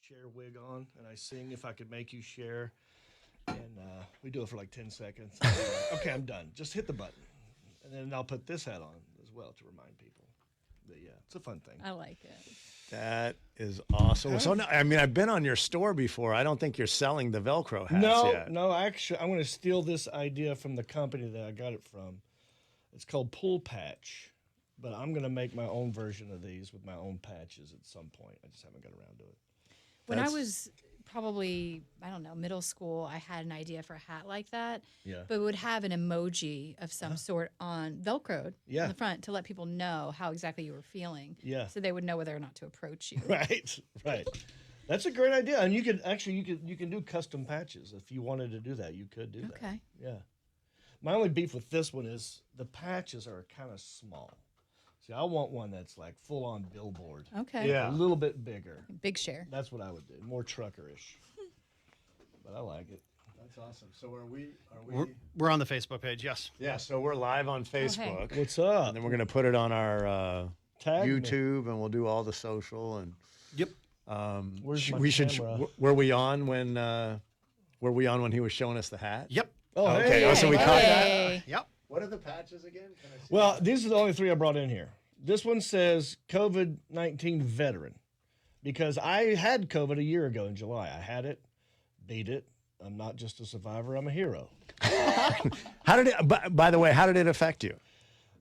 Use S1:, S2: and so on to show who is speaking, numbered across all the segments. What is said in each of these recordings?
S1: chair wig on, and I sing "If I Could Make You Share," and we do it for like 10 seconds. Okay, I'm done. Just hit the button, and then I'll put this hat on as well to remind people. But yeah, it's a fun thing.
S2: I like it.
S3: That is awesome. So, no, I mean, I've been on your store before. I don't think you're selling the Velcro hats yet.
S1: No. Actually, I'm going to steal this idea from the company that I got it from. It's called Pull Patch, but I'm going to make my own version of these with my own patches at some point. I just haven't got around to it.
S2: When I was probably, I don't know, middle school, I had an idea for a hat like that.
S1: Yeah.
S2: But it would have an emoji of some sort on Velcroed on the front to let people know how exactly you were feeling.
S1: Yeah.
S2: So they would know whether or not to approach you.
S1: Right. That's a great idea. And you can do custom patches. If you wanted to do that, you could do that.
S2: Okay.
S1: Yeah. My only beef with this one is the patches are kind of small. See, I want one that's like full on billboard.
S2: Okay.
S3: Yeah.
S1: A little bit bigger.
S2: Big share.
S1: That's what I would do. More truckerish. But I like it.
S3: That's awesome. So are we?
S4: We're on the Facebook page, yes.
S3: Yeah. So we're live on Facebook.
S1: What's up?
S3: And then we're gonna put it on our
S1: Tag me.
S3: YouTube, and we'll do all the social and.
S4: Yep.
S1: Where's my
S3: we should.
S1: camera?
S3: Were we on when? Were we on when he was showing us the hat?
S4: Yep.
S1: Oh,
S3: Okay.
S1: hey.
S3: Oh, so we caught that.
S2: Hey.
S4: Yep.
S3: What are the patches again? Can I see
S1: Well, these are the only 3 I brought in here. This one says COVID-19 veteran because I had COVID a year ago in July. I had it, beat it. I'm not just a survivor. I'm a hero.
S3: How did it? By the way, how did it affect you?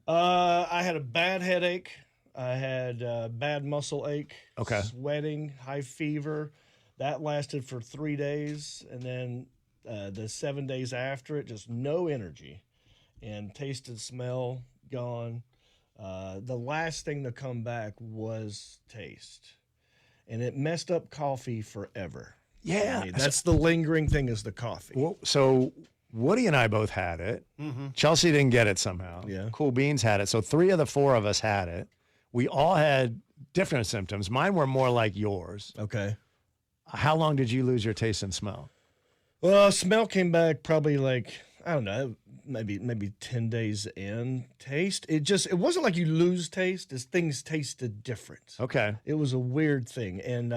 S1: I had a bad headache. I had bad muscle ache.
S3: Okay.
S1: Sweating, high fever. That lasted for 3 days. And then the 7 days after it, just no energy. And taste and smell gone. The last thing to come back was taste. And it messed up coffee forever.
S3: Yeah.
S1: I mean, that's the lingering thing is the coffee.
S3: Well, so Woody and I both had it. Chelsea didn't get it somehow.
S1: Yeah.
S3: Cool Beans had it. So 3 of the 4 of us had it. We all had different symptoms. Mine were more like yours.
S1: Okay.
S3: How long did you lose your taste and smell?
S1: Well, smell came back probably like, I don't know, maybe 10 days in. Taste, it wasn't like you lose taste, as things tasted different.
S3: Okay.
S1: It was a weird thing. And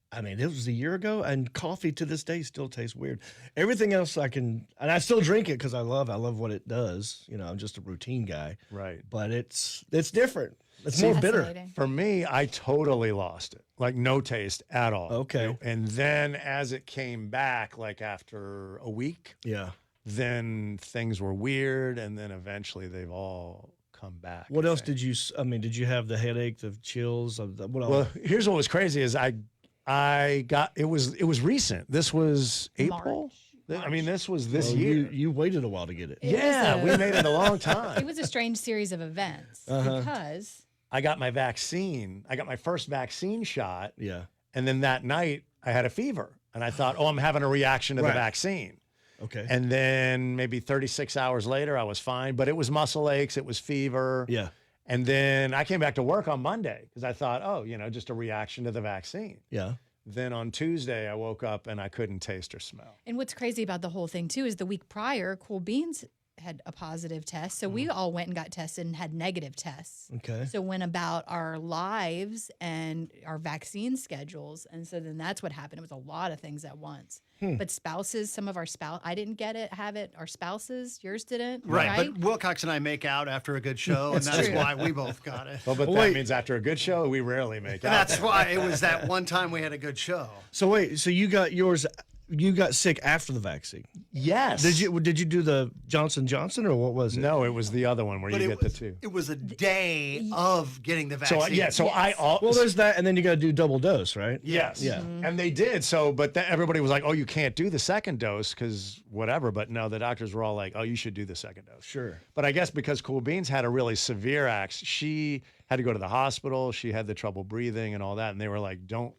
S1: I mean, it was a year ago, and coffee to this day still tastes weird. Everything else and I still drink it because I love what it does. You know, I'm just a routine guy.
S3: Right.
S1: But it's different. It's more bitter.
S2: Fascinating.
S3: For me, I totally lost it. Like no taste at all.
S1: Okay.
S3: And then as it came back, like after a week,
S1: Yeah.
S3: then things were weird, and then eventually they've all come back.
S1: What else did you? I mean, did you have the headache, the chills? What else?
S3: Well, here's what was crazy is I got it was recent. This was April. I mean, this was this year.
S1: You waited a while to get it.
S3: Yeah,
S2: was
S3: we
S2: a-
S3: made it a long time.
S2: It was a strange series of events because
S3: I got my vaccine. I got my first vaccine shot,
S1: Yeah.
S3: and then that night I had a fever, and I thought, oh, I'm having a reaction to the
S1: Right.
S3: vaccine.
S1: Okay.
S3: And then maybe 36 hours later, I was fine, but it was muscle aches, it was fever.
S1: Yeah.
S3: And then I came back to work on Monday because I thought, oh, just a reaction to the vaccine.
S1: Yeah.
S3: Then on Tuesday, I woke up and I couldn't taste or smell.
S2: And what's crazy about the whole thing too is the week prior, Cool Beans had a positive test, so we all went and got tested and had negative tests.
S1: Okay.
S2: So went about our lives and our vaccine schedules, and so then that's what happened. It was a lot of things at once. But spouses, some of our I didn't have it. Our spouses, yours didn't,
S4: Right. But Wilcox and I make out after a good show, and that's
S2: true.
S4: why we both got it.
S3: Well, but that means after a good show, we rarely make out.
S4: That's why it was that one time we had a good show.
S1: So wait, so you got yours? You got sick after the vaccine?
S3: Yes.
S1: Did you do the Johnson or what was it?
S3: No, it was the other one where you get the 2.
S4: It was a day of getting the vaccine.
S3: So I
S1: Well, there's that, and then you got to do double dose, right?
S3: Yes.
S1: Yeah.
S3: And they did. So, but everybody was like, oh, you can't do the second dose because whatever. But no, the doctors were all like, oh, you should do the second dose.
S1: Sure.
S3: But I guess because Cool Beans had a really severe she had to go to the hospital. She had the trouble breathing and all that. And they were like, don't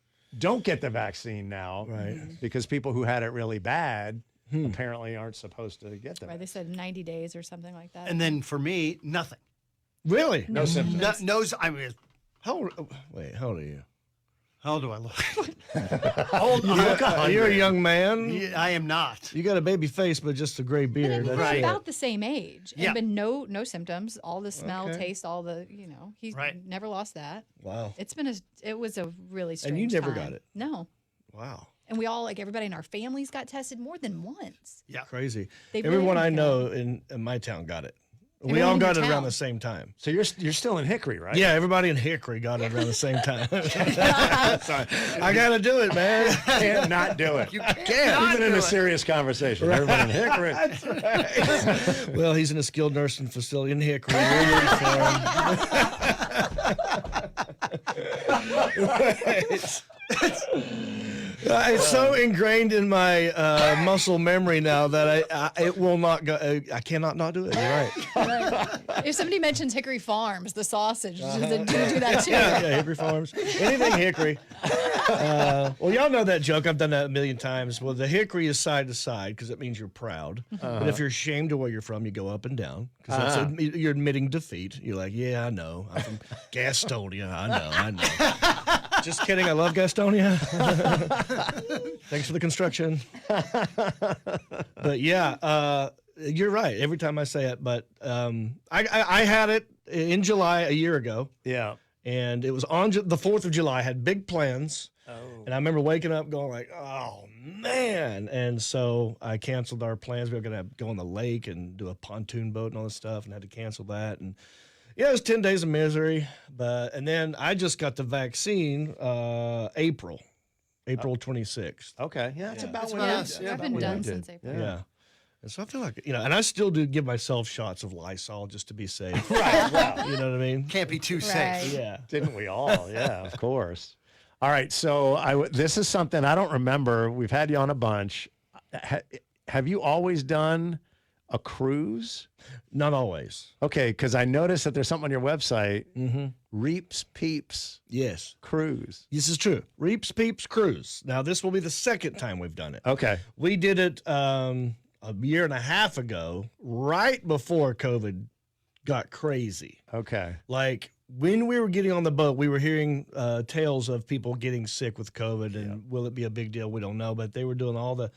S3: get the vaccine now.
S1: Right.
S3: Because people who had it really bad apparently aren't supposed to get the
S2: Right, they said 90 days or something like that.
S4: And then for me, nothing.
S1: Really?
S3: No symptoms.
S4: I mean,
S1: How old are you?
S4: How old do I look? Hold on.
S1: You're a young man.
S4: Yeah, I am not.
S1: You got a baby face, but just a gray
S2: But
S1: beard.
S2: they're
S1: That's it.
S2: about the same age.
S4: Yeah.
S2: But no symptoms, all the smell,
S1: Okay.
S2: taste, all the, he's
S4: Right.
S2: never lost that.
S1: Wow.
S2: It was a really strange
S1: And you never
S2: time.
S1: got it?
S2: No.
S1: Wow.
S2: And we all, like everybody in our families got tested more than once.
S4: Yeah.
S1: Crazy.
S2: They really
S1: Everyone I
S2: haven't
S1: know in my town got it. We
S2: Everyone
S1: all
S2: in your
S1: got it around
S2: town.
S1: the same time.
S3: So you're still in Hickory, right?
S1: Yeah, everybody in Hickory got it around the same time. Sorry. I got to do it, man.
S3: Can't not do it.
S4: You can't.
S3: Even in a serious conversation. Everybody in Hickory.
S1: Well, he's in a skilled nursing facility in Hickory. We're rooting for him. It's so ingrained in my muscle memory now that it will not go. I cannot not do it. You're right.
S2: If somebody mentions Hickory Farms, the sausage, do you do that too?
S1: Yeah, Hickory Farms. Anything Hickory. Well, y'all know that joke. I've done that a million times. Well, the Hickory is side to side because it means you're proud. But if you're ashamed of where you're from, you go up and down because you're admitting defeat. You're like, yeah, I know. I'm from Gastonia. I know. Just kidding. I love Gastonia. Thanks for the construction. But yeah, you're right. Every time I say it, but I had it in July a year ago.
S3: Yeah.
S1: And it was on the 4th of July. I had big plans.
S3: Oh.
S1: And I remember waking up going like, oh, man. And so I canceled our plans. We were going to go on the lake and do a pontoon boat and all this stuff and had to cancel that. And yeah, it was 10 days of misery. And then I just got the vaccine April 26th.
S3: Okay. Yeah, it's about
S4: It's
S3: when
S4: about
S3: I-
S4: us.
S3: yeah,
S2: I've
S3: about
S2: been
S3: when I
S2: done
S3: did.
S2: since April.
S1: Yeah. And so I feel like, and I still do give myself shots of Lysol just to be safe.
S3: Right. Well,
S1: You know what I mean?
S4: Can't be too
S2: Right.
S4: safe.
S1: Yeah.
S3: didn't we all? Yeah, of course. All right. So this is something I don't remember. We've had you on a bunch. Have you always done a cruise?
S1: Not always.
S3: Okay, because I noticed that there's something on your website,
S1: Mm-hmm.
S3: Reep's Peeps
S1: Yes.
S3: Cruise.
S1: This is true. Reeps Peeps Cruise. Now, this will be the second time we've done it.
S3: Okay.
S1: We did it a year and a half ago, right before COVID got crazy.
S3: Okay.
S1: Like when we were getting on the boat, we were hearing tales of people getting sick with COVID, and will it be a big deal? We don't know, but they were doing all the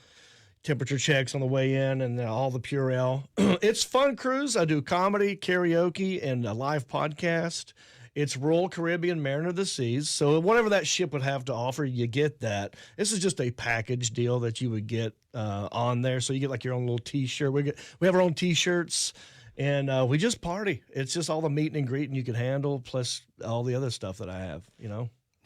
S1: temperature checks on the way in and all the Purell. It's fun cruise. I do comedy, karaoke, and a live podcast. It's Royal Caribbean Mariner of the Seas. So whatever that ship would have to offer, you get that. This is just a package deal that you would get on there. So you get like your own little T-shirt. We have our own T-shirts, and we just party. It's just all the meet and greeting you can handle, plus all the other stuff that I have.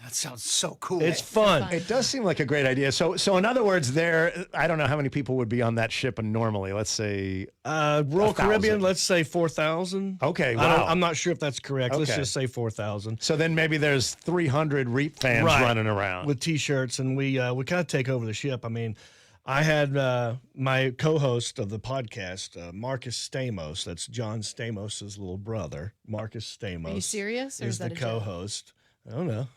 S4: That sounds so cool.
S1: It's fun.
S3: It does seem like a great idea. So in other words, I don't know how many people would be on that ship normally. Let's say
S1: Royal
S3: 1,000.
S1: Caribbean, let's say 4,000.
S3: Okay, wow.
S1: I'm not sure if that's correct. Let's
S3: Okay.
S1: just say 4,000.
S3: So then maybe there's 300 Reep fans
S1: Right.
S3: running around.
S1: With T-shirts, and we kind of take over the ship. I mean, I had my co-host of the podcast, Marcus Stamos. That's John Stamos' little brother. Marcus Stamos.
S2: Are you serious? Or
S1: Is
S2: is that
S1: the
S2: a joke?
S1: co-host. I don't know.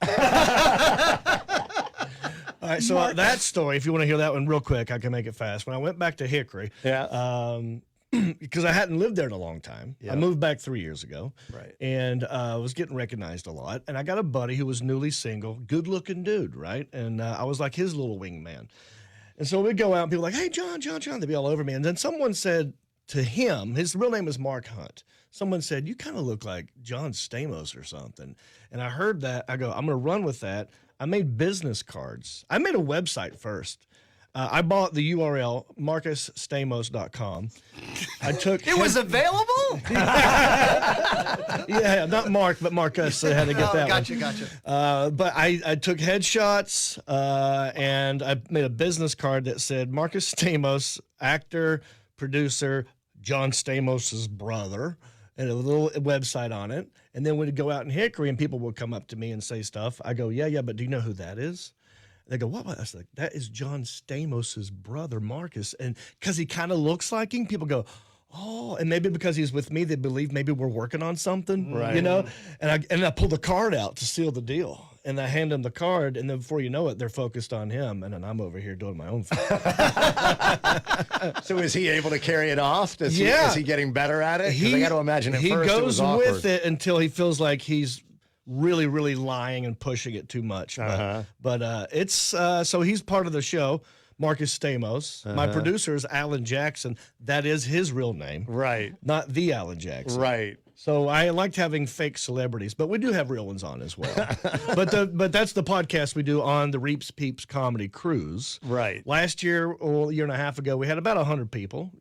S1: All right, so that story, if you want to hear that one real quick, I can make it fast. When I went back to Hickory, because I hadn't lived there in a long time.
S3: Yeah.
S1: I moved back 3 years ago.
S3: Right.
S1: And was getting recognized a lot. And I got a buddy who was newly single, good-looking dude, right? And I was like his little wingman. And so we'd go out and people were like, hey, John. They'd be all over me. And then someone said to him, his real name is Mark Hunt. Someone said, you kind of look like John Stamos or something. And I heard that. I go, I'm going to run with that. I made business cards. I made a website first. I bought the URL, marcusstamos.com. I took
S4: It was available?
S1: yeah, not Mark, but Marcus. I had to get that
S4: gotcha,
S1: one.
S4: gotcha.
S1: But I took headshots and I made a business card that said Marcus Stamos, actor, producer, John Stamos' brother, and a little website on it. And then we'd go out in Hickory and people would come up to me and say stuff. I go, yeah, but do you know who that is? They go, what? I was like, that is John Stamos' brother, Marcus. And because he kind of looks like him, people go, oh, and maybe because he's with me, they believe maybe we're working on something,
S3: Right.
S1: you know? And I pull the card out to seal the deal. And I hand them the card, and then before you know it, they're focused on him, and then I'm over here doing my own thing.
S3: So is he able to carry it off? Is he getting better at it? 'Cause I got to imagine at
S1: he
S3: first it
S1: goes
S3: was awkward.
S1: with it until he feels like he's really, really lying and pushing it too much. But it's so he's part of the show. Marcus Stamos. My producer is Alan Jackson. That is his real name,
S3: Right.
S1: not the Alan Jackson.
S3: Right.
S1: So I liked having fake celebrities, but we do have real ones on as well. but that's the podcast we do on the Reeps Peeps Comedy Cruise.
S3: Right.
S1: Last year, or a year and a half ago, we had about 100 people,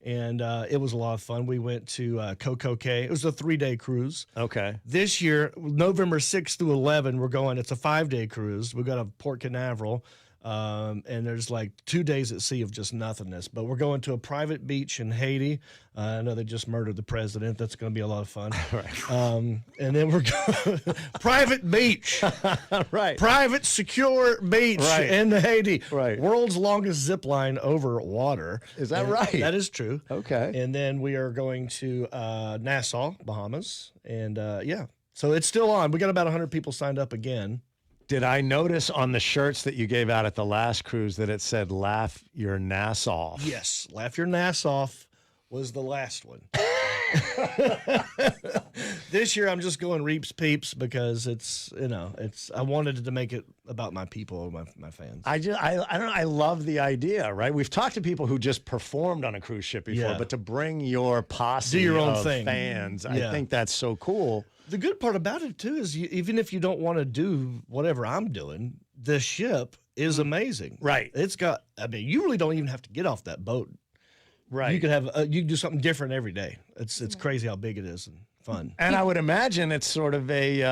S1: and it was a lot of fun. We went to Coco Cay. It was a 3-day cruise.
S3: Okay.
S1: This year, November 6th through 11, we're going. It's a 5-day cruise. We got a Port Canaveral. And there's like 2 days at sea of just nothingness. But we're going to a private beach in Haiti. I know they just murdered the president. That's going to be a lot of fun.
S3: Right.
S1: And then we're going private beach,
S3: Right.
S1: private secure beach
S3: Right.
S1: in Haiti.
S3: Right.
S1: World's longest zip line over water.
S3: Is that
S1: And
S3: right?
S1: That is true.
S3: Okay.
S1: And then we are going to Nassau, Bahamas, and yeah. So it's still on. We got about 100 people signed up again.
S3: Did I notice on the shirts that you gave out at the last cruise that it said "Laugh Your Nass Off"?
S1: Yes, Laugh Your Nass Off was the last one. This year I'm just going Reeps Peeps because it's I wanted to make it about my people, my fans.
S3: I don't know. I love the idea, right? We've talked to people who just performed on a cruise ship before,
S1: Yeah.
S3: but to bring your posse
S1: Do your own
S3: of
S1: thing.
S3: fans,
S1: Yeah.
S3: I think that's so cool.
S1: The good part about it too is even if you don't want to do whatever I'm doing, the ship is amazing.
S3: Right.
S1: It's got. I mean, you really don't even have to get off that boat.
S3: Right.
S1: You could have. You can do something different every day. It's crazy how big it is and fun.
S3: And I would imagine it's sort of a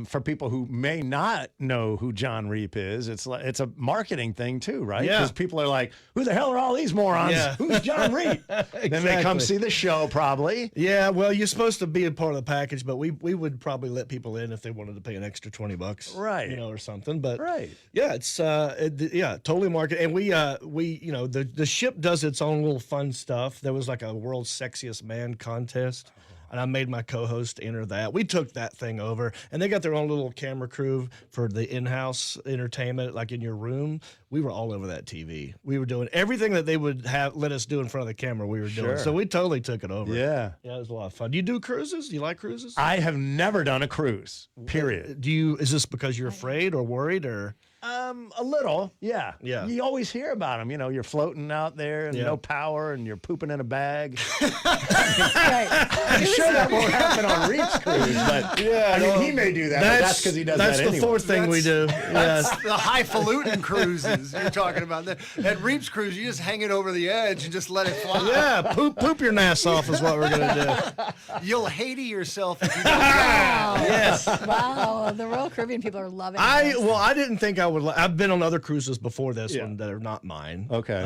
S3: for people who may not know who John Reep is. It's a marketing thing too, right?
S1: Yeah.
S3: Because people are like, "Who the hell are all these morons?
S1: Yeah.
S3: Who's John Reep?" Then they come
S1: Exactly.
S3: see the show, probably.
S1: Yeah, well, you're supposed to be a part of the package, but we would probably let people in if they wanted to pay an extra $20,
S3: Right.
S1: or something. But
S3: Right.
S1: yeah, it's totally market. And we the ship does its own little fun stuff. There was like a world's sexiest man contest. And I made my co-host enter that. We took that thing over, and they got their own little camera crew for the in-house entertainment, like in your room. We were all over that TV. We were doing everything that they would have let us do in front of the camera. We were doing,
S3: Sure.
S1: so we totally took it over.
S3: Yeah.
S1: Yeah, it was a lot of fun. Do you do cruises? Do you like cruises?
S3: I have never done a cruise. Period.
S1: Is this because you're afraid or worried or?
S3: A little, yeah.
S1: Yeah.
S3: You always hear about them. You're floating out there and
S1: Yeah.
S3: no power, and you're pooping in a bag.
S2: Right.
S3: I'm sure that won't happen on Reep's cruise, but
S1: Yeah,
S3: I mean,
S1: well,
S3: he may do that. But that's because he does
S1: That's
S3: that
S1: the
S3: anyway.
S1: fourth thing we do.
S4: That's
S1: Yes.
S4: the highfalutin cruises you're talking about. At Reep's cruise, you just hang it over the edge and just let it fly.
S1: Yeah, poop your nass off is what we're gonna do.
S4: You'll hate yourself if you don't.
S1: Yes.
S2: Wow, the Royal Caribbean people are loving this.
S1: I didn't think I would. I've been on other cruises before this
S3: Yeah.
S1: one that are not mine.
S3: Okay.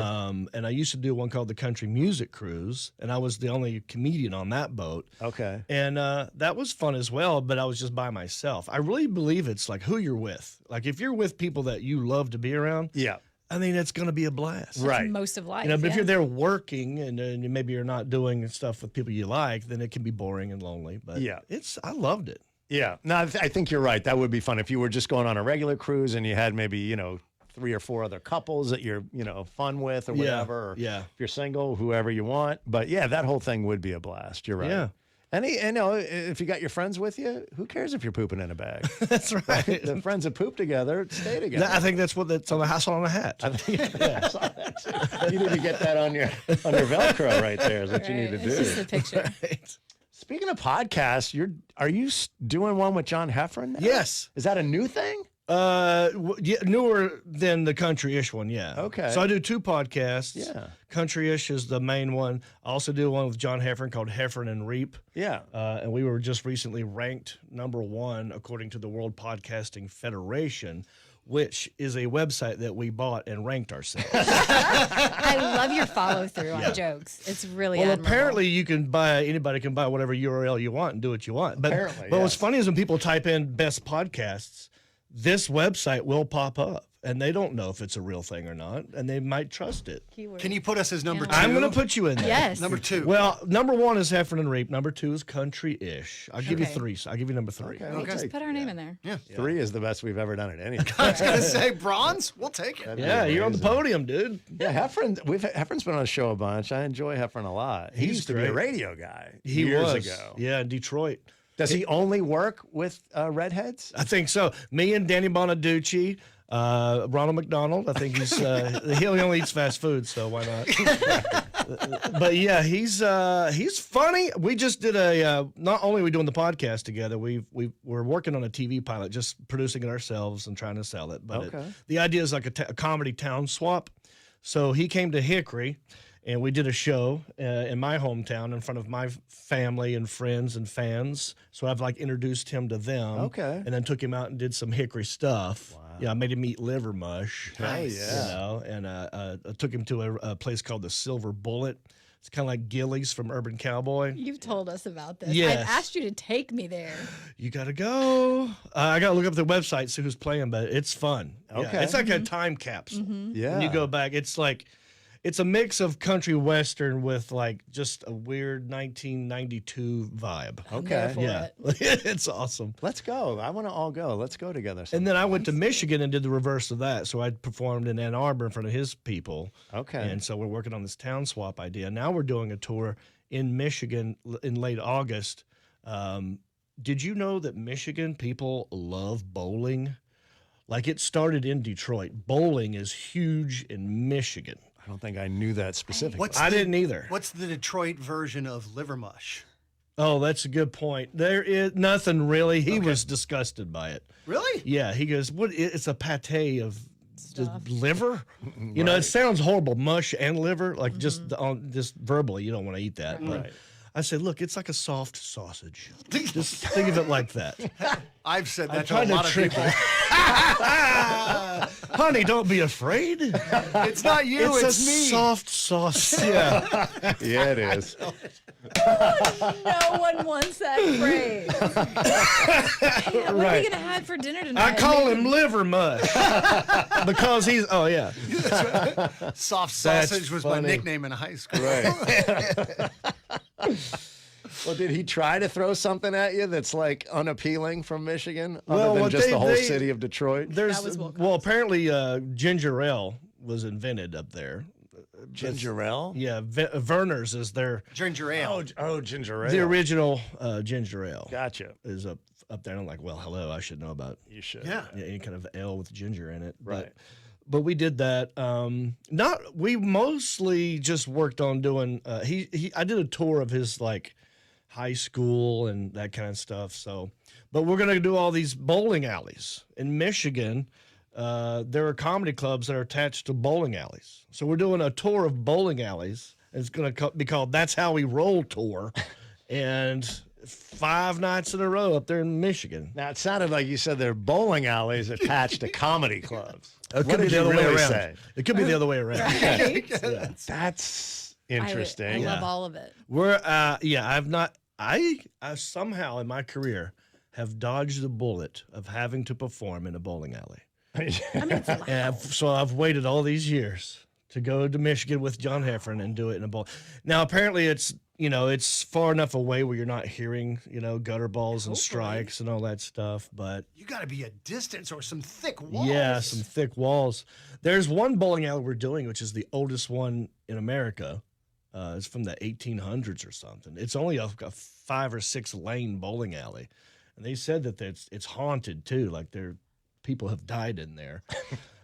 S1: And I used to do one called the Country Music Cruise, and I was the only comedian on that boat.
S3: Okay.
S1: And that was fun as well, but I was just by myself. I really believe it's like who you're with. Like if you're with people that you love to be around,
S3: Yeah.
S1: I mean, it's going to be a blast.
S3: Right.
S2: Most of life.
S1: But if
S2: yeah.
S1: you're there working and maybe you're not doing stuff with people you like, then it can be boring and lonely. But
S3: Yeah.
S1: I loved it.
S3: Yeah. No, I think you're right. That would be fun if you were just going on a regular cruise and you had maybe, 3 or 4 other couples that you're, fun with or
S1: Yeah,
S3: whatever. Or
S1: yeah.
S3: If you're single, whoever you want. But yeah, that whole thing would be a blast. You're right.
S1: Yeah.
S3: And if you got your friends with you, who cares if you're pooping in a bag?
S1: That's right.
S3: The friends that poop together stay together.
S1: I think that's that's on the house on a hat.
S3: I think I saw that too. You need to get that on your Velcro right there. Is what you need to
S2: It's just
S3: do.
S2: a picture.
S1: Right.
S3: Speaking of podcasts, are you doing one with John Heffron now?
S1: Yes.
S3: Is that a new thing?
S1: Newer than the country-ish one, yeah.
S3: Okay.
S1: So I do 2 podcasts.
S3: Yeah.
S1: Country-ish is the main one. I also do one with John Heffron called Heffron and Reep.
S3: Yeah.
S1: And we were just recently ranked #1 according to the World Podcasting Federation, which is a website that we bought and ranked ourselves.
S2: I love your follow through on jokes. It's really
S1: Well,
S2: admirable.
S1: apparently anybody can buy whatever URL you want and do what you want. But,
S3: Apparently,
S1: but what's
S3: yes.
S1: funny is when people type in best podcasts, this website will pop up and they don't know if it's a real thing or not, and they might trust it.
S2: Keyword.
S4: Can you put us as number 2?
S1: I'm going to put you in there.
S2: Yes.
S4: Number 2.
S1: Well, #1 is Heffron and Reep. #2 is Country-ish. I'll give you
S2: Okay.
S1: 3. I'll give you number 3.
S3: Okay.
S2: Wait,
S3: I'll
S2: just
S3: take-
S2: put our name in there.
S4: Yeah.
S3: 3 is the best we've ever done at anything.
S4: I was going to say bronze. We'll take it.
S1: Yeah, you're on the podium, dude.
S3: Yeah, Heffron's been on the show a bunch. I enjoy Heffron a lot. He
S1: He's
S3: used to be a
S1: great.
S3: radio guy
S1: He
S3: years
S1: was
S3: ago.
S1: Yeah, in Detroit.
S3: Does he only work with redheads?
S1: I think so. Me and Danny Bonaducci, Ronald McDonald. I think he only eats fast food, so why not? But yeah, he's funny. We just did not only are we doing the podcast together, we're working on a TV pilot, just producing it ourselves and trying to sell it. But the idea is like a comedy town swap. So he came to Hickory, and we did a show in my hometown in front of my family and friends and fans. So I've like introduced him to them.
S3: Okay.
S1: And then took him out and did some Hickory stuff. Wow. Yeah, I made him eat liver mush.
S3: Nice.
S1: You know, and I took him to a place called the Silver Bullet. It's kind of like Gillies from Urban Cowboy.
S2: You've told us about this.
S1: Yes.
S2: I've asked you to take me there.
S1: You got to go. I got to look up the website, see who's playing, but it's fun.
S3: Okay.
S1: Yeah, it's like a time capsule.
S3: Yeah.
S1: When you go back, it's a mix of country western with like just a weird 1992 vibe.
S2: I'm there for
S1: Yeah.
S2: it.
S1: It's awesome.
S3: Let's go. I want to all go. Let's go together.
S1: And then I went to Michigan and did the reverse of that. So I performed in Ann Arbor in front of his people.
S3: Okay.
S1: And so we're working on this town swap idea. Now we're doing a tour in Michigan in late August. Did you know that Michigan people love bowling? Like it started in Detroit. Bowling is huge in Michigan.
S3: I don't think I knew that specifically.
S1: I didn't either.
S4: What's the Detroit version of liver mush?
S1: Oh, that's a good point. There is nothing really. He was disgusted by it.
S4: Really?
S1: Yeah, he goes, "What? It's a pate of just
S2: Stuff.
S1: liver." You know, it sounds horrible, mush and liver. Like just verbally, you don't want to eat that. But I said, "Look, it's like a soft sausage. Just think of it like that."
S4: I've said
S1: I'm
S4: that to a
S1: trying to
S4: lot of
S1: trick
S4: people.
S1: you. Honey, don't be afraid.
S4: It's not you, it's
S1: a
S4: me.
S1: soft sauce. Yeah.
S3: Yeah, it is.
S2: No one wants that phrase. Damn, what are we going to have for dinner tonight?
S1: I call him liver mush because he's. Oh yeah.
S4: Soft
S1: That's
S4: sausage was
S1: funny.
S4: my nickname in high school.
S3: Right. Well, did he try to throw something at you that's like unappealing from Michigan, other than just the whole city of Detroit?
S1: There's
S2: That was what
S1: well, apparently ginger ale was invented up there.
S3: Ginger ale?
S1: Yeah, Verner's is their
S4: Ginger ale.
S3: Oh, ginger ale.
S1: the original ginger ale
S3: Gotcha.
S1: is up there. And I'm like, well, hello, I should know about
S3: You should.
S4: Yeah.
S1: any kind of ale with ginger in it.
S3: Right.
S1: But we did that. We mostly just worked on doing. I did a tour of his like high school and that kind of stuff. So, but we're gonna do all these bowling alleys in Michigan. There are comedy clubs that are attached to bowling alleys. So we're doing a tour of bowling alleys. It's gonna be called "That's How We Roll" tour, and 5 nights in a row up there in Michigan.
S3: Now, it sounded like you said they're bowling alleys attached to comedy clubs.
S1: It
S3: What
S1: could be
S3: did
S1: the
S3: you
S1: other way
S3: really
S1: around.
S3: say?
S1: It could be the other way around.
S2: Right?
S3: That's
S2: I
S3: interesting.
S2: love all of it.
S1: We're I somehow in my career have dodged the bullet of having to perform in a bowling alley.
S2: I mean, it's loud.
S1: And so I've waited all these years to go to Michigan with John Heffron and do it in a bowl. Now apparently it's far enough away where you're not hearing gutter balls and strikes and all that stuff. But
S4: You got to be a distance or some thick walls.
S1: yeah, some thick walls. There's one bowling alley we're doing, which is the oldest one in America. It's from the 1800s or something. It's only a 5 or 6 lane bowling alley, and they said that it's haunted too. Like people have died in there.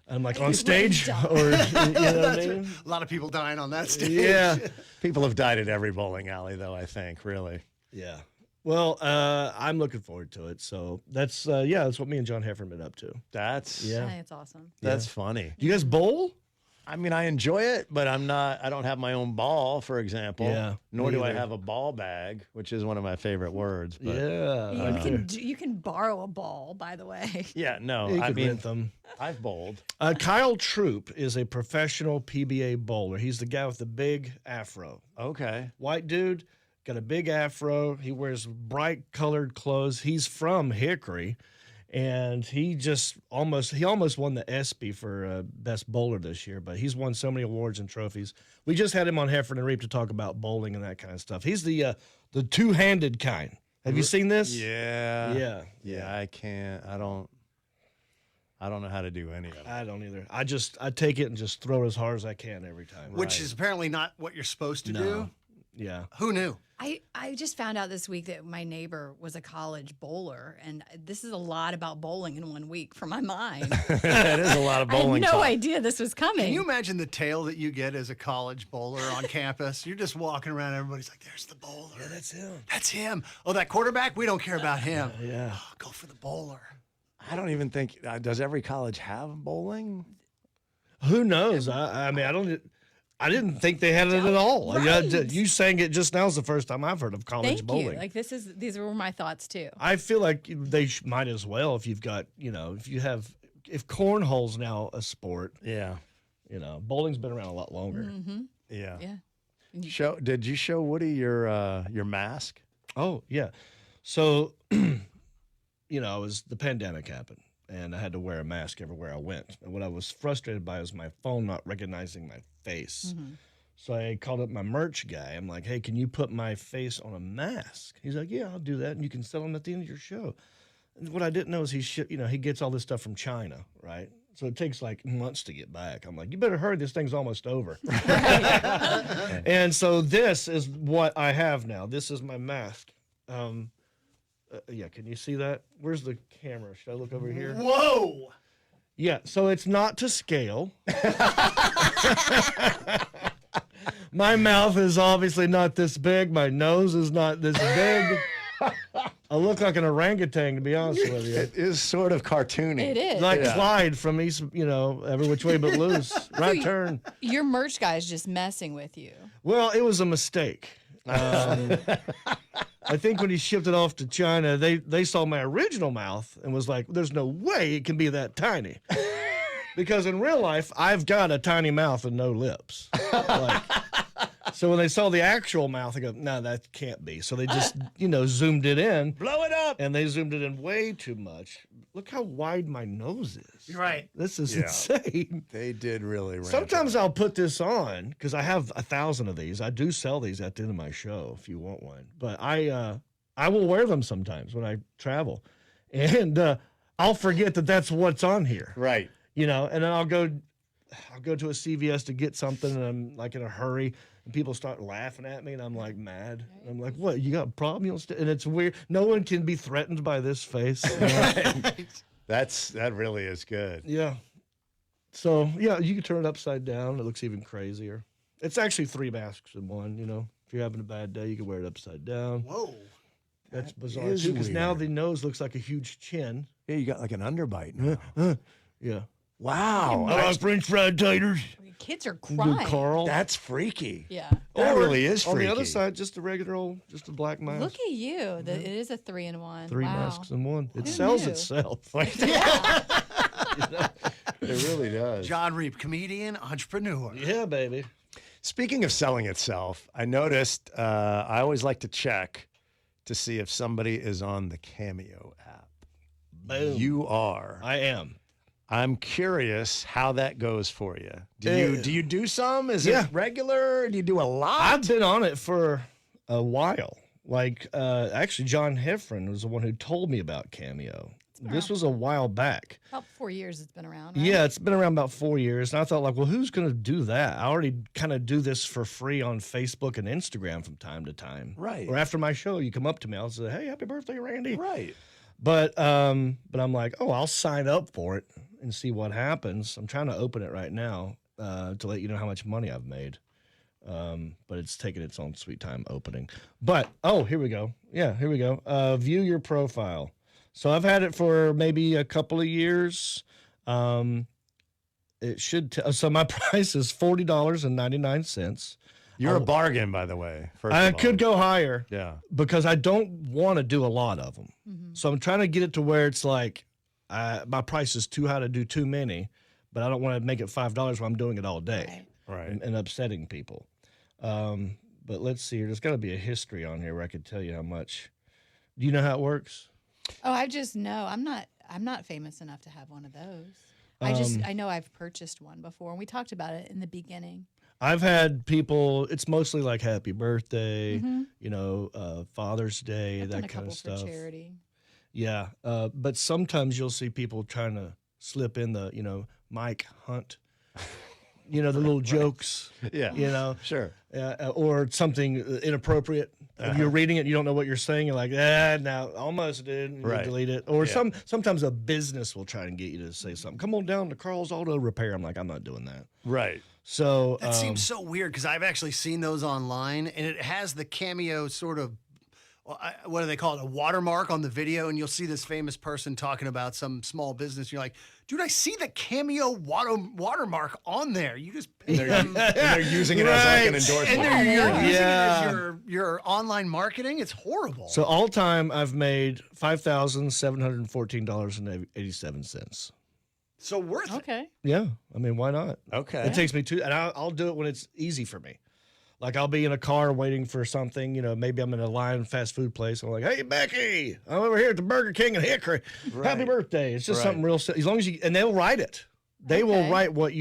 S1: I'm like on stage, or you know what I mean?
S4: A lot of people dying on that stage.
S1: Yeah,
S3: People have died at every bowling alley, though, I think, really.
S1: yeah. Well, I'm looking forward to it. So that's that's what me and John Heffron been up to.
S3: That's
S1: Yeah.
S2: I think it's awesome.
S3: That's funny.
S1: Do you guys bowl?
S3: I mean, I enjoy it, but I don't have my own ball, for example.
S1: Yeah,
S3: Nor
S1: me
S3: do I
S1: either.
S3: have a ball bag, which is one of my favorite words. But
S1: Yeah.
S2: You can borrow a ball, by the way.
S3: yeah, no,
S1: You
S3: I
S1: could
S3: mean,
S1: rent them.
S3: I've bowled.
S1: Kyle Troop is a professional PBA bowler. He's the guy with the big afro.
S3: Okay.
S1: White dude, got a big afro. He wears bright colored clothes. He's from Hickory, and he almost won the ESPY for best bowler this year. But he's won so many awards and trophies. We just had him on Heffron and Reep to talk about bowling and that kind of stuff. He's the two-handed kind. Have you seen this?
S3: Yeah.
S1: Yeah.
S3: I can't. I don't know how to do any of it.
S1: I don't either. I take it and just throw it as hard as I can every time.
S4: Which is apparently not what you're supposed to do.
S1: Yeah.
S4: Who knew?
S2: I just found out this week that my neighbor was a college bowler, and this is a lot about bowling in 1 week for my mind.
S3: That is a lot of
S2: I had
S3: bowling
S2: no
S3: talk.
S2: idea this was coming.
S4: Can you imagine the tale that you get as a college bowler on campus? You're just walking around, everybody's like, there's the bowler.
S1: Yeah, that's him.
S4: That's him. Oh, that quarterback? We don't care about him.
S1: Yeah.
S4: Oh, go for the bowler.
S3: I don't even think, does every college have bowling?
S1: Who knows? I mean, I didn't think they had it at all.
S2: Right.
S1: You saying it just now is the first time I've heard of college
S2: Thank
S1: bowling.
S2: you. Like these were my thoughts too.
S1: I feel like they might as well if you've got, if cornhole's now a sport,
S3: Yeah.
S1: bowling's been around a lot longer.
S2: Mm-hmm.
S3: Yeah.
S2: Yeah.
S3: Did you show Woody your mask?
S1: Oh, yeah. So, the pandemic happened and I had to wear a mask everywhere I went. And what I was frustrated by was my phone not recognizing my face.
S2: Mm-hmm.
S1: So I called up my merch guy. I'm like, hey, can you put my face on a mask? He's like, yeah, I'll do that. And you can sell them at the end of your show. And what I didn't know is he gets all this stuff from China, right? So it takes like months to get back. I'm like, you better hurry. This thing's almost over. And so this is what I have now. This is my mask. Yeah, can you see that? Where's the camera? Should I look over here?
S4: Whoa!
S1: Yeah, so it's not to scale. My mouth is obviously not this big. My nose is not this big. I look like an orangutan, to be honest with you.
S3: It is sort of cartoony.
S2: It is.
S1: Like
S3: Yeah.
S1: Clyde from East, Every Which Way But Loose. Right turn.
S2: Your merch guy is just messing with you.
S1: Well, it was a mistake. I think when he shipped it off to China, they saw my original mouth and was like, there's no way it can be that tiny. Because in real life, I've got a tiny mouth and no lips. So when they saw the actual mouth, they go, no, that can't be. So they just, zoomed it in.
S3: Blow it up.
S1: And they zoomed it in way too much. Look how wide my nose is.
S4: You're right.
S1: This is
S3: Yeah.
S1: insane.
S3: They did really ramp
S1: Sometimes
S3: it up.
S1: I'll put this on because I have 1,000 of these. I do sell these at the end of my show if you want one. But I will wear them sometimes when I travel, and I'll forget that that's what's on here.
S3: Right.
S1: And then I'll go to a CVS to get something, and I'm like in a hurry, and people start laughing at me, and I'm like mad. And I'm like, "What? You got a problem?" And it's weird. No one can be threatened by this face.
S3: That really is good.
S1: Yeah. So, yeah, you can turn it upside down. It looks even crazier. It's actually 3 masks in one, If you're having a bad day, you can wear it upside down.
S4: Whoa.
S1: That's bizarre,
S3: is
S1: too, because now
S3: weird.
S1: the nose looks like a huge chin.
S3: Yeah, you got like an underbite now.
S1: Yeah.
S3: Wow.
S1: I like French fried taters.
S2: Kids are
S1: Good
S2: crying.
S1: Carl.
S3: That's freaky.
S2: Yeah.
S3: That really is
S1: On
S3: freaky.
S1: the other side, just a regular just a black mask.
S2: Look at you. It is a 3-in-1.
S1: 3
S2: wow.
S1: masks in one. It
S2: Who
S1: sells
S2: knew?
S1: itself.
S3: It really does.
S4: John Reep, comedian, entrepreneur.
S1: Yeah, baby.
S3: Speaking of selling itself, I noticed I always like to check to see if somebody is on the Cameo app.
S1: Boom.
S3: You are.
S1: I am.
S3: I'm curious how that goes for you. Do you do some? Is
S1: Yeah.
S3: it regular? Do you do a lot?
S1: I've been on it for a while. Actually, John Heffron was the one who told me about Cameo. This was a while back.
S2: About 4 years it's been around, right?
S1: Yeah, it's been around about 4 years. And I thought, well, who's going to do that? I already kind of do this for free on Facebook and Instagram from time to time.
S3: Right.
S1: Or after my show, you come up to me, I'll say, hey, happy birthday, Randy.
S3: Right.
S1: But I'm like, I'll sign up for it and see what happens. I'm trying to open it right now to let you know how much money I've made. But it's taking its own sweet time opening. But, here we go. Yeah, here we go. View your profile. So I've had it for maybe a couple of years. It should so my price is $40.99.
S3: You're a bargain, by the way. First
S1: I
S3: of all.
S1: could go higher
S3: Yeah.
S1: because I don't want to do a lot of them.
S2: Mm-hmm.
S1: So I'm trying to get it to where it's like my price is too high to do too many, but I don't want to make it $5 when I'm doing it all day
S3: Right.
S1: and upsetting people. But let's see here. There's got to be a history on here where I could tell you how much. Do you know how it works?
S2: Oh, I just know. I'm not famous enough to have one of those. I know I've purchased one before, and we talked about it in the beginning.
S1: I've had people, it's mostly like happy birthday,
S2: Mm-hmm.
S1: Father's Day,
S2: I've done
S1: that
S2: a
S1: kind
S2: couple
S1: of stuff.
S2: for charity.
S1: Yeah. But sometimes you'll see people trying to slip in the, Mike Hunt you know, the little jokes,
S3: Yeah.
S1: you know,
S3: Sure.
S1: or something inappropriate. If you're reading it, you don't know what you're saying. You're like, now almost did. And you
S3: Right.
S1: delete it. Or
S3: Yeah.
S1: sometimes a business will try and get you to say something. Come on down to Carl's Auto Repair. I'm like, I'm not doing that.
S3: Right.
S1: So
S4: That seems so weird because I've actually seen those online, and it has the Cameo sort of, what do they call it, a watermark on the video, and you'll see this famous person talking about some small business. You're like, dude, I see the Cameo watermark on there. You just pay them.
S3: And they're using it as like an
S1: Right.
S3: endorsement.
S4: And you're using it
S1: Yeah.
S4: as your online marketing. It's horrible.
S1: So all time, I've made $5,714.87.
S4: So worth it.
S2: Okay.
S1: Yeah, I mean, why not?
S3: Okay.
S1: It takes me and I'll do it when it's easy for me. Like I'll be in a car waiting for something, you know, maybe I'm in a line fast food place. I'm like, hey, Becky, I'm over here at the Burger King in Hickory. Happy
S3: Right.
S1: birthday. It's just
S3: Right.
S1: something real, as long as and they'll write it. They will
S2: Okay.
S1: write what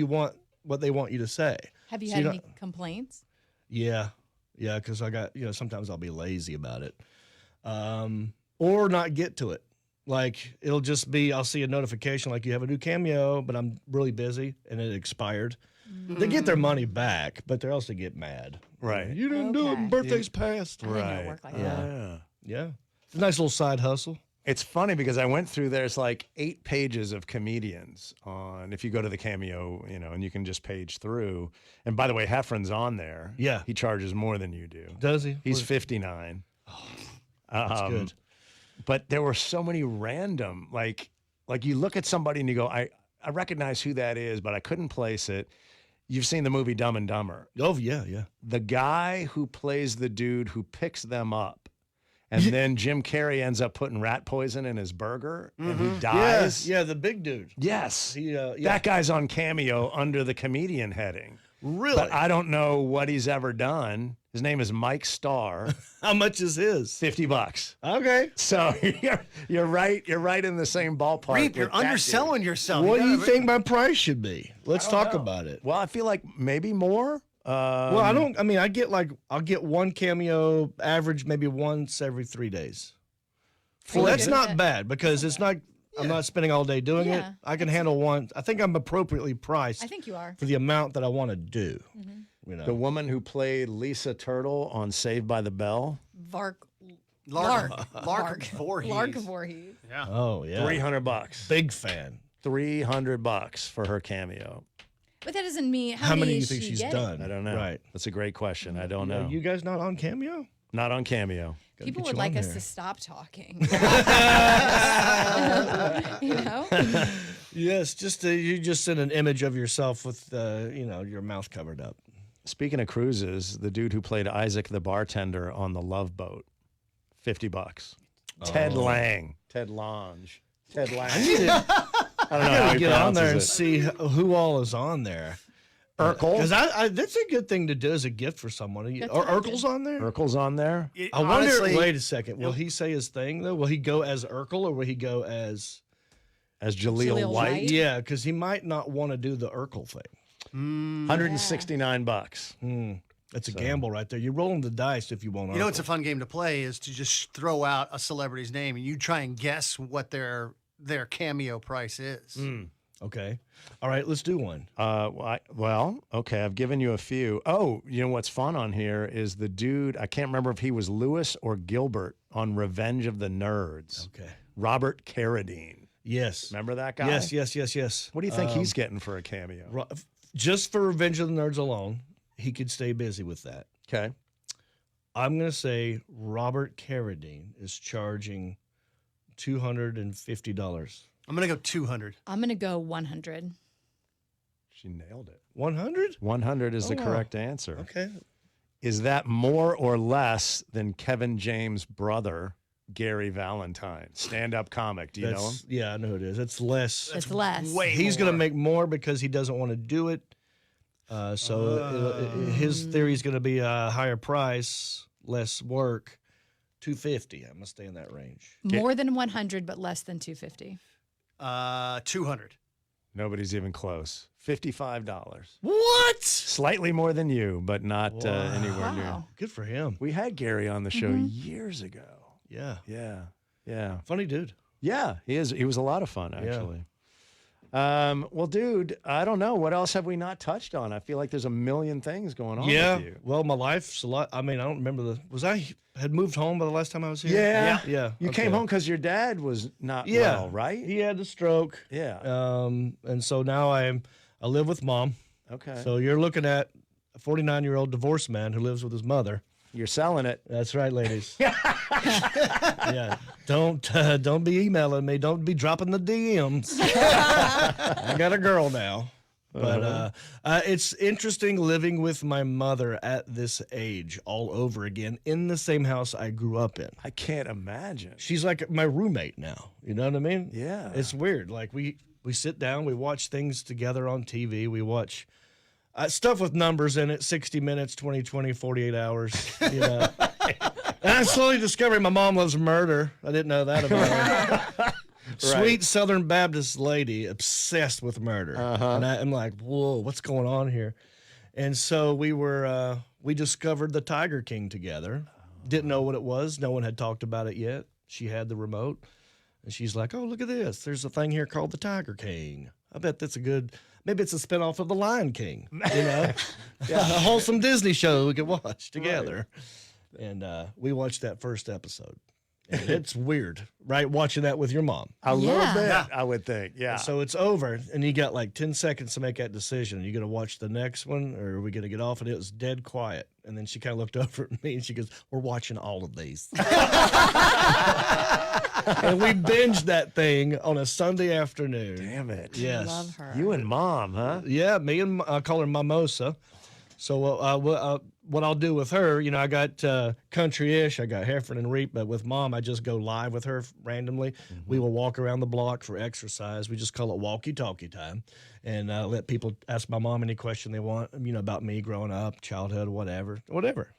S1: they want you to say.
S2: Have you
S1: So
S2: had
S1: you
S2: any complaints?
S1: Yeah. Yeah. Because I got, sometimes I'll be lazy about it or not get to it. Like it'll just be, I'll see a notification like you have a new Cameo, but I'm really busy and it expired. They get their money back, but they also get mad.
S3: Right.
S1: You didn't do it and
S2: Okay.
S1: birthday's passed.
S2: I didn't know
S3: Right.
S2: it worked like
S1: Yeah.
S2: that.
S3: Yeah.
S1: Yeah. It's a nice little side hustle.
S3: It's funny because I went through, there's like 8 pages of comedians on, if you go to the Cameo, and you can just page through. And by the way, Heffron's on there.
S1: Yeah.
S3: He charges more than you do.
S1: Does he?
S3: He's
S1: What-
S3: 59.
S1: That's good.
S3: But there were so many random, like you look at somebody and you go, I recognize who that is, but I couldn't place it. You've seen the movie Dumb and Dumber.
S1: Oh, yeah, yeah.
S3: The guy who plays the dude who picks them up, and then Jim Carrey ends up putting rat poison in his burger and he dies.
S1: Yeah, the big dude.
S3: Yes.
S1: He, yeah.
S3: That guy's on Cameo under the comedian heading.
S1: Really?
S3: But I don't know what he's ever done. His name is Mike Starr.
S1: How much is his?
S3: $50.
S1: Okay.
S3: So you're right. You're right in the same ballpark.
S4: Reep,
S3: with
S4: you're
S3: that dude.
S4: underselling yourself.
S1: What do you
S4: gotta-
S1: think my price should be? Let's
S3: I don't
S1: talk
S3: know.
S1: about it.
S3: Well, I feel like maybe more.
S1: Well, I'll get one Cameo average maybe once every 3 days.
S2: Are you
S1: That's
S2: good
S1: not
S2: with that?
S1: bad because it's not, I'm not spending all day doing it.
S2: Yeah,
S1: I can handle one. I think I'm appropriately priced
S2: I think you are.
S1: for the amount that I want to do. You know.
S3: The woman who played Lisa Turtle on Saved by the Bell,
S2: Lark
S4: Lark Voorhees.
S2: Lark Voorhees.
S4: Yeah.
S1: Oh, yeah.
S3: $300.
S1: Big fan.
S3: $300 for her cameo.
S2: But that doesn't mean
S1: How many do you
S2: is
S1: think
S2: she
S1: she's
S2: getting?
S1: done?
S3: I don't know.
S1: Right.
S3: That's a great question. I don't know.
S1: You guys not on Cameo?
S3: Not on Cameo.
S1: Gotta
S2: People
S1: get
S2: would
S1: you
S2: like
S1: on
S2: us
S1: there.
S2: to stop talking. You know?
S1: Yes, you just send an image of yourself with your mouth covered up.
S3: Speaking of cruises, the dude who played Isaac the bartender on the Love Boat, $50. Ted
S1: Oh.
S3: Lang. Ted Lange. Ted Lang.
S1: I need to
S3: I don't know how he
S1: get on there and
S3: pronounces it.
S1: see who all is on there.
S3: Urkel.
S1: Because that's a good thing to do as a gift for someone.
S2: That's
S1: Are
S2: what I
S1: Urkel's on there?
S3: Urkel's on there.
S1: I wonder.
S4: Honestly,
S1: Wait a second. Will he say his thing though? Will he go as Urkel or will he go as?
S3: As Jaleel,
S2: Jaleel
S3: White.
S2: White?
S1: Yeah, because he might not want to do the Urkel thing.
S3: $169.
S1: That's a gamble right there. You're rolling the dice if you want.
S4: You know,
S1: Urkel.
S4: it's a fun game to play is to just throw out a celebrity's name and you try and guess what their cameo price is.
S1: Okay. All right, let's do one.
S3: Okay, I've given you a few. Oh, you know what's fun on here is the dude, I can't remember if he was Lewis or Gilbert on Revenge of the Nerds.
S1: Okay.
S3: Robert Carradine.
S1: Yes.
S3: Remember that guy?
S1: Yes.
S3: What do you think he's getting for a cameo?
S1: Just for Revenge of the Nerds alone, he could stay busy with that.
S3: Okay.
S1: I'm going to say Robert Carradine is charging $250.
S4: I'm going to go 200.
S2: I'm going to go 100.
S3: She nailed it.
S1: 100?
S3: 100 is the
S1: wow.
S3: correct answer.
S1: Okay.
S3: Is that more or less than Kevin James' brother, Gary Valentine, stand-up comic? Do you know him?
S1: Yeah, I know who it is. It's less.
S2: It's less.
S4: Way
S1: He's
S4: more.
S1: going to make more because he doesn't want to do it. His theory is going to be a higher price, less work. 250. I'm going to stay in that range.
S2: More than 100, but less than 250.
S4: 200.
S3: Nobody's even close. $55.
S1: What?
S3: Slightly more than you, but not anywhere near.
S2: Wow.
S1: Good for him.
S3: We had Gary on the show years ago.
S1: Yeah.
S3: Yeah. Yeah.
S1: Funny dude.
S3: Yeah, he is. He was a lot of fun, actually. Well, dude, I don't know. What else have we not touched on? I feel like there's a million things going on
S1: Yeah.
S3: with you.
S1: Well, my life's a lot. I mean, I don't remember had moved home by the last time I was here?
S3: Yeah.
S1: Yeah.
S3: You
S1: okay.
S3: came home because your dad was not
S1: Yeah.
S3: well, right?
S1: He had the stroke.
S3: Yeah.
S1: And so now I live with mom.
S3: Okay.
S1: So you're looking at a 49-year-old divorced man who lives with his mother.
S3: You're selling it.
S1: That's right, ladies. Yeah. Don't be emailing me. Don't be dropping the DMs. I got a girl now. But it's interesting living with my mother at this age all over again in the same house I grew up in.
S3: I can't imagine.
S1: She's like my roommate now. You know what I mean?
S3: Yeah.
S1: It's weird. Like we sit down, we watch things together on TV. We watch stuff with numbers in it, 60 minutes, 20, 48 hours, you know. And I'm slowly discovering my mom loves murder. I didn't know that about her. Sweet Southern Baptist lady, obsessed with murder. And I'm like, whoa, what's going on here? And so we discovered the Tiger King together. Didn't know what it was. No one had talked about it yet. She had the remote. And she's like, oh, look at this. There's a thing here called the Tiger King. I bet that's maybe it's a spinoff of the Lion King, you know? A wholesome Disney show we could watch together. Right. And we watched that first episode. And it's weird, right? Watching that with your mom.
S3: A little bit,
S4: Yeah.
S3: I would think. Yeah.
S1: So it's over, and you got like 10 seconds to make that decision. Are you going to watch the next one, or are we going to get off? And it was dead quiet. And then she kind of looked over at me, and she goes, we're watching all of these. And we binged that thing on a Sunday afternoon.
S3: Damn it.
S1: Yes.
S2: Love her.
S3: You and mom, huh?
S1: Yeah, me and I call her Mimosa. So what I'll do with her, you know, I got country-ish, I got Heffron and Reep, but with mom, I just go live with her randomly. We will walk around the block for exercise. We just call it walkie-talkie time, and let people ask my mom any question they want, you know, about me growing up, childhood, whatever.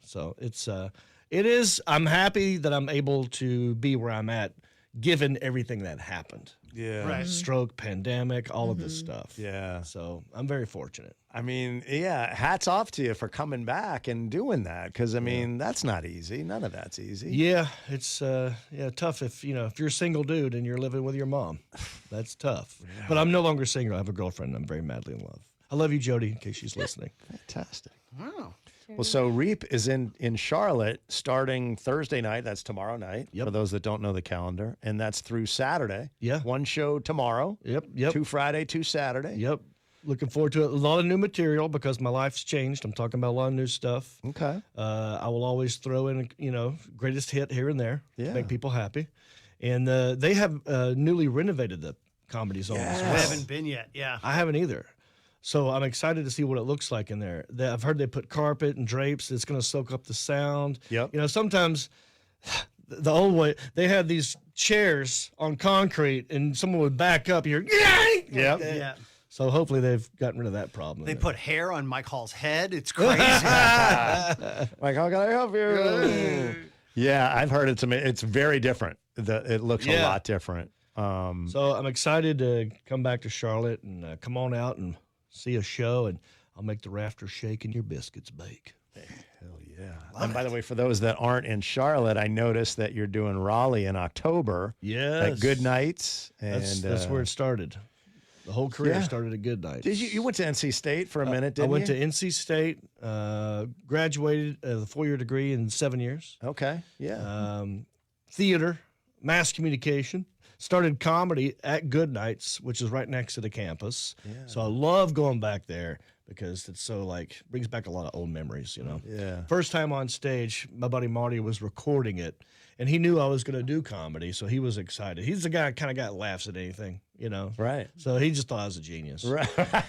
S1: So it is. I'm happy that I'm able to be where I'm at, given everything that happened.
S3: Yeah.
S4: Right.
S1: Stroke, pandemic, all of this stuff.
S3: Yeah.
S1: So I'm very fortunate.
S3: I mean, yeah, hats off to you for coming back and doing that, because, I mean, that's not easy. None of that's easy.
S1: Yeah, it's tough if you're a single dude and you're living with your mom. That's tough. Yeah. But I'm no longer single. I have a girlfriend. I'm very madly in love. I love you, Jody, in case she's listening.
S3: Fantastic.
S4: Wow.
S3: Well, so Reep is in Charlotte starting Thursday night. That's tomorrow night, for those that don't know the calendar. And that's through Saturday.
S1: Yeah.
S3: One show tomorrow.
S1: Yep.
S3: 2 Friday, 2 Saturday.
S1: Yep. Looking forward to it. A lot of new material because my life's changed. I'm talking about a lot of new stuff.
S3: Okay.
S1: I will always throw in, greatest hit here and there to make people happy. And they have newly renovated the Comedy Zone as well.
S4: I haven't been yet. Yeah.
S1: I haven't either. So I'm excited to see what it looks like in there. I've heard they put carpet and drapes. It's going to soak up the sound.
S3: Yep.
S1: You know, sometimes the old way, they had these chairs on concrete and someone would back up. You're,
S3: Yep.
S4: Yeah.
S1: So hopefully they've gotten rid of that problem.
S4: They put hair on Mike Hall's head. It's crazy.
S3: Like, how can I help you? Yeah, I've heard it's very different. It looks a lot different.
S1: So I'm excited to come back to Charlotte and come on out and see a show, and I'll make the rafters shake and your biscuits bake.
S3: Hell yeah. And by the way, for those that aren't in Charlotte, I noticed that you're doing Raleigh in October.
S1: Yes.
S3: At Good Nights. And
S1: That's where it started. The whole career started at Good Nights.
S3: Did you went to NC State for a minute, didn't you?
S1: I went to NC State, graduated a 4-year degree in 7 years.
S3: Okay, yeah.
S1: Theater, mass communication. Started comedy at Good Nights, which is right next to the campus. Yeah. So I love going back there because it's so brings back a lot of old memories, you know.
S3: Yeah.
S1: First time on stage, my buddy Marty was recording it, and he knew I was going to do comedy, so he was excited. He's the kind of guy that laughs at anything, you know.
S3: Right.
S1: So he just thought I was a genius.
S3: Right.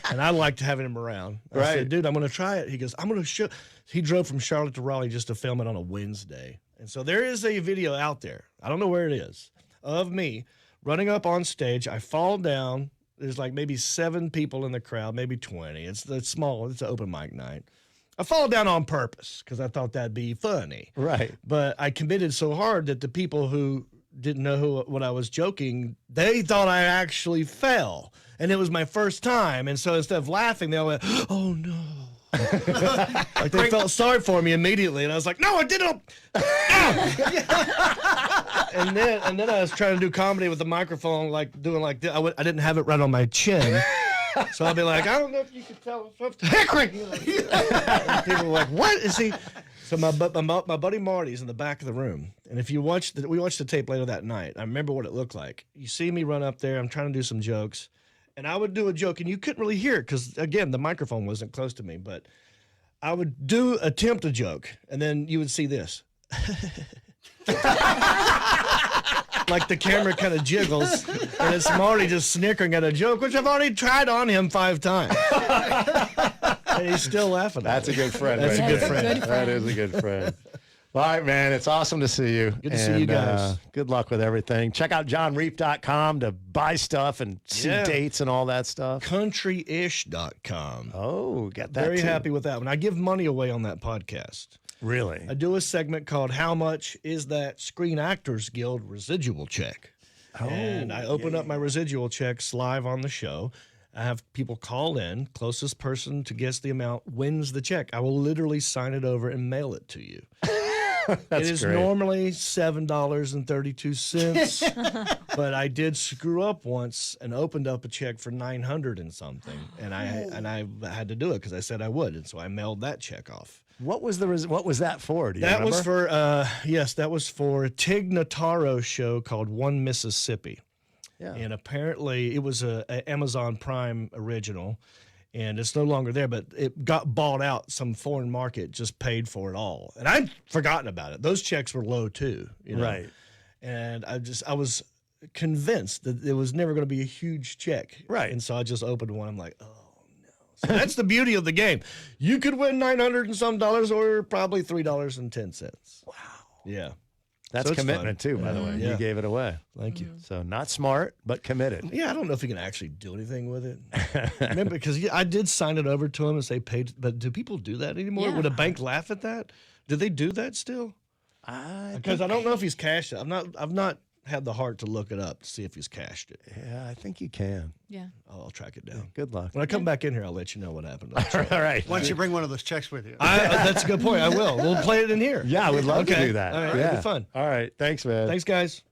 S1: And I liked having him around. I said, dude, I'm going to try it. He goes, I'm going to show. He drove from Charlotte to Raleigh just to film it on a Wednesday. And so there is a video out there. I don't know where it is, of me running up on stage. I fall down. There's maybe 7 people in the crowd, maybe 20. It's small. It's an open mic night. I fall down on purpose because I thought that'd be funny.
S3: Right.
S1: But I committed so hard that the people who didn't know what I was joking, they thought I actually fell. And it was my first time. And so instead of laughing, they all went, oh, no. They felt sorry for me immediately. And I was like, no, I didn't. and then I was trying to do comedy with the microphone, like doing like this. I didn't have it right on my chin. So I'd be like, I don't know if you could tell if Hickory. People were like, what is he? So my buddy Marty's in the back of the room, and if you watch we watched the tape later that night. I remember what it looked like. You see me run up there. I'm trying to do some jokes, and I would do a joke, and you couldn't really hear it because again the microphone wasn't close to me. But I would attempt a joke, and then you would see this. Like the camera kind of jiggles, and it's Marty just snickering at a joke, which I've already tried on him 5 times. And he's still laughing.
S3: That's a good friend.
S1: That's
S3: right
S1: a good
S3: there.
S1: friend.
S3: That is a good friend. All right, man. It's awesome to see you.
S1: Good to see you guys.
S3: Good luck with everything. Check out johnreep.com to buy stuff and see dates and all that stuff.
S1: Countryish.com.
S3: Oh, get that
S1: Very
S3: too.
S1: happy with that one. I give money away on that podcast.
S3: Really?
S1: I do a segment called How Much Is That Screen Actors Guild Residual Check?
S3: Oh,
S1: and I open up my residual checks live on the show. I have people call in. Closest person to guess the amount wins the check. I will literally sign it over and mail it to you.
S3: That's
S1: it is
S3: great.
S1: normally $7.32, but I did screw up once and opened up a check for $900 and something, and I had to do it because I said I would, and so I mailed that check off.
S3: What was what was that for? Do you
S1: That
S3: remember?
S1: was for that was for a Tig Notaro show called One Mississippi.
S3: Yeah.
S1: And apparently it was a Amazon Prime original, and it's no longer there, but it got bought out. Some foreign market just paid for it all. And I'd forgotten about it. Those checks were low too. You know?
S3: Right.
S1: And I was convinced that it was never going to be a huge check.
S3: Right.
S1: And so I just opened one. I'm like, oh no. So that's the beauty of the game. You could win $900 and some or probably $3.10. Wow. Yeah.
S3: That's
S1: So it's
S3: commitment
S1: fun.
S3: too, by the way.
S1: Yeah.
S3: You gave it away.
S1: Thank you.
S3: So not smart, but committed.
S1: Yeah, I don't know if you can actually do anything with it. Remember, because I did sign it over to him and say paid, but do people do that anymore?
S2: Yeah.
S1: Would a bank laugh at that? Do they do that still? Because I don't know if he's cashed it. I've not had the heart to look it up to see if he's cashed it.
S3: Yeah, I think you can.
S2: Yeah.
S1: I'll track it down.
S3: Good luck.
S1: When I come back in here, I'll let you know what happened.
S3: All right.
S4: Why don't you bring one of those checks with you?
S1: That's a good point. I will. We'll play it in here.
S3: Yeah, I would love to
S1: Okay.
S3: do that.
S1: All right,
S3: Yeah.
S1: it'll be fun.
S3: All right. Thanks, man.
S1: Thanks, guys.